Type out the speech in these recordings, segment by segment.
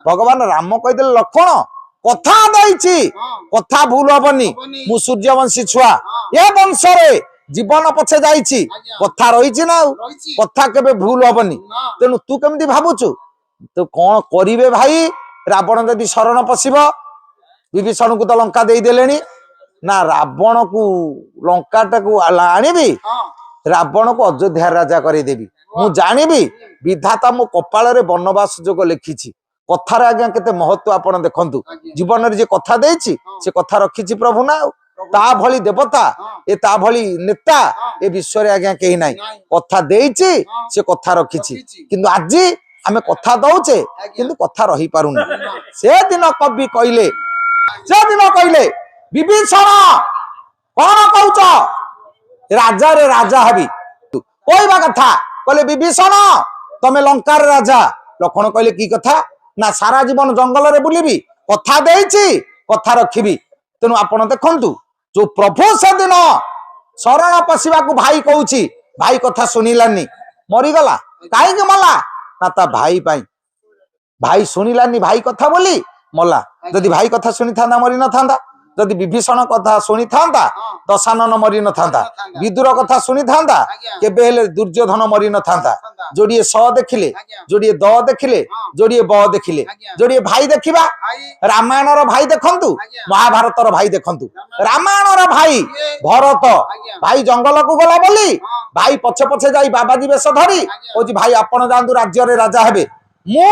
भगवान राम कहीदे लक्षण कथा देछि कथा भूल हबनी मु सूर्यवंशी छुआ ए वंश रे जीवन पछे जाइछि कथा रहिछि ना कथा केबे भूल हबनी तेनु तू केमती भाबुछु तो कौन करिवे भाई रावण जदि शरण पशिब विभीषण को तो लंका दे देलेनी ना रावण को लंका को आनिबी रावण को अयोध्या राजा करदेवी मु जानिबी विधाता मो कपाल रे वनवास जोग लिखिछि कथार आज्ञा केते महत्व आपण देखंतु जीवन रे जे कथा देछि से कथा रखिछि प्रभु ना ता भली देवता ए ता भली नेता ए विश्व रे आज्ञा केही नाही कथा देछि से कथा रखिछि किंतु आज आमे कथा दउचे किंतु कथा रही पारुनी से दिन कवि कहले विभीषण कौन कहूच राजा रे राजा हबी कहवा कथा कहले विभीषण तमे लंकार राजा लक्ष्मण कहले की कथा ना सारा जीवन जंगल रे बुलिबी कथा देछि कथा रखिबी तेनु आपण देखंतु जो प्रभु से दिन शरण पशिबा को भाई कहूची भाई कथा सुनिलानी मरीगला काहे मला ना ता भाई पाई भाई सुनिलानी भाई कथा बोली मला जदि भाई कथा सुनी थांदा मरी न थांदा जदि विभीषण कथा सुनी थांदा दशानन मरी न थांदा विदुर कथा सुनी थांदा केबे हेले दुर्योधन मरी न थांदा जोड़िए स देखिले जोड़िए द देखिले जोड़िए ब देखिले जोड़िए भाई देखिबा रामायण रो भाई देखंतु महाभारत रो भाई देखंतु रामायण रो भाई भरत भाई जंगल को गला बोली भाई पछे पछे जाई बाबाजी बेश धरी ओजी भाई आपण जांदु राज्य रे राजा हेबे मु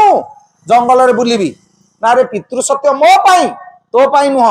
जंगल रे बुलिबी ना रे पितृ सत्य मो पाई तो पाई नुह